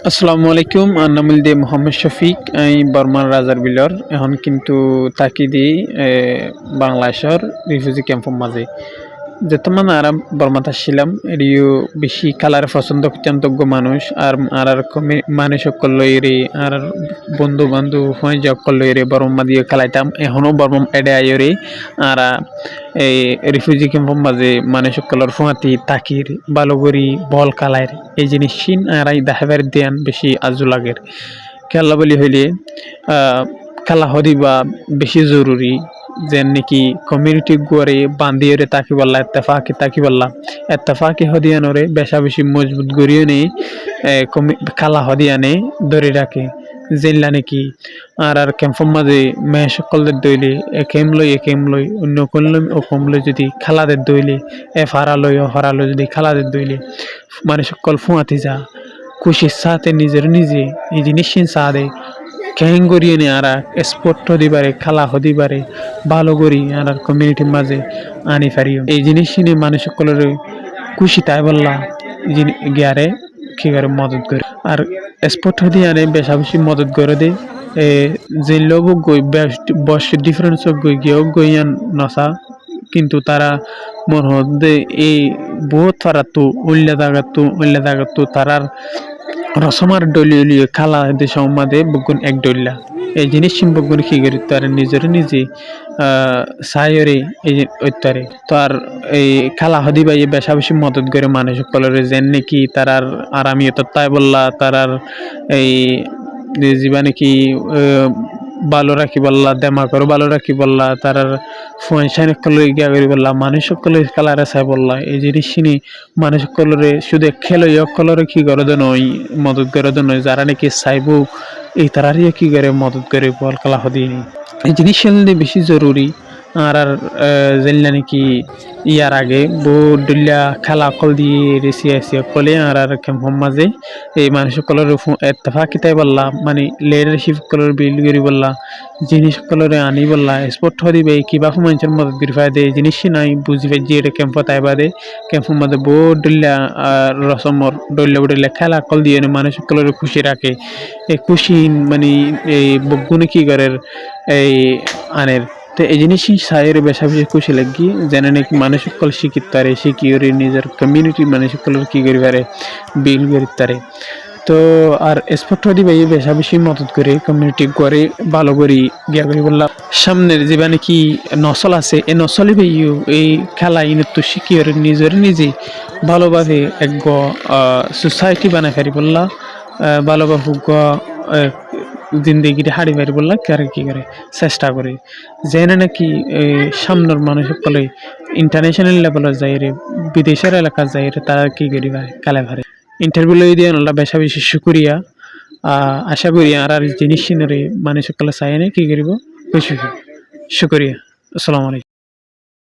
আসসালামু আলাইকুম। নামিল দে মোহাম্মদ শফিক। বর্মার রাজার বিলর এখন কিন্তু তাকি দি বাংলাদেশর রিফিউজি ক্যাম্পের মাঝে যেতমান আরাম বর্মাত আসছিলাম এরিও বেশি কালার পছন্দ করতেন্তজ্ঞ মানুষ আর কমে মানুষ সকল লইরে আর বন্ধু বান্ধব হয়ে সকল লইরে বর্মা দিয়ে খেলাইতাম এখনো বর্মা এডে আইরে আর এই রিফিউজি ক্যাম্পের মাঝে মানুষ সকলের ফুয়াতি তাকির বালুগরি বল কালার এই জিনিস চিন আর এই দেখাবার ধ্যান বেশি আজু লাগের খেলা বলি হইলে খেলা হদিবা বেশি জরুরি যেন নাকি কমিউনিটি গড়ে বান্ধিয়ে তাকি বললা তাকি বললা এত্তেফাকি হদিয়ানোরে বেশা বেশি মজবুত গড়িয়ে নেই খেলা হদিয়ানে ধরে রাখে জেনলা নাকি আর ক্যাম্পের মাঝে মেয়ে সকলদের দইলে একেম লই অন্য কমলই ও কমলই যদি খেলাদের দইলে ও হরালই যদি খেলাদের দইলে মানে সকল ফুয়াতি যা খুশির সাথে নিজে এই জিনিস সাদে ক্যাং করিয়ে নে আর স্পোর্ট হদিবারে খেলা হদিবারে ভালো করি আর কমিউনিটির মাঝে আনি পারিও এই জিনিস নিয়ে মানুষ সকলের খুশি তাই বললা গিয়ারে কি করে মদত করে আর স্পোর্ট হদি আনে বেশা বেশি মদত করে দে যে লোক গই বয়স ডিফারেন্স গই গিয়েও গইয়ান নসা কিন্তু তারা মনে হচ্ছে এই বহুত ফারাতো উল্লা দাগাতো তারার রসমার ডলিয়ে খালা দেশ মাদে বগুন এক ডল্লা এই জিনিস বগুন কি করি তার নিজে সায়রে এই ওইতারে তো আর এই খালা হদি বাই বেশা বেশি মদত করে মানুষ সকলের যেন নাকি তারার আরামি তাই বললা তারার এই জীবা নাকি ভালো রাখি বললা দেমাকর ভালো রাখি বললা তারার ফয়সান সকলে গিয়া করি বললা মানুষ সকলে কালারে চাই বললা এই জিনিস নি মানুষ সকলরে শুধু খেলো সকলরে কি করে নয় মদত করে নয় যারা নাকি চাইব এই তারারই কি করে মদত করে বল খেলা হদিনি এই জিনিস বেশি জরুরি আর জানলা নাকি ইয়ার আগে বউডুল্লা খেলা কল দিয়ে রেসিয়া কলে আর ক্যাম্পের মাঝে এই মানুষ সকলের এত্তেফাকি তাই বললা মানে লিডারশিপ কলর বিল করি বললা জিনিস সকলরে আনি বললা স্পোর্ট হদিবে কিবা মানুষের মদত করি পাই দে জিনিস নাই বুঝি পাই যে এটা ক্যাম্প তাই বাদে ক্যাম্পের মাঝে বউডুল্লা রসমর ডল্লা খেলা কল দিয়ে মানুষ সকলের খুশি রাখে এই খুশি মানে এই বগুনে কি করে এই আনের তো এই জিনিসই সায়ের বেশা বেশি খুশি লাগি জানে নাকি মানুষ সকল শিক্ষিত তারে শিখিয়ে নিজের কমিউনিটি মানুষ সকলের কি করি পারে বিল করি তারে তো আর স্পোর্ট হদি ভাই বেশা বেশি মদত করে কমিউনিটি করে ভালো করি গিয়া করি বললাম সামনের যে নাকি নসল আছে এই নসলি ভাইও এই খেলা ইনত শিখিয়ে নিজে ভালোভাবে এক সোসাইটি বানাই পারি বললা ভালোভাবে জিন্দেগিটা হাড়ি মারি বললা কারে কি করে চেষ্টা করে যেন নাকি সামনের মানুষ সকলে ইন্টারন্যাশনাল লেভেলে যাই রে বিদেশের এলাকা যাই রে তারা কি করি ভাই কালে ভারে ইন্টারভিউ লই দিয়ে আল্লাহ বেশা বেশি শুকরিয়া আশা করি আর জিনিস রে মানুষ সকলে চাই না কি করিব খুশি শুকরিয়া আসসালামু আলাইকুম।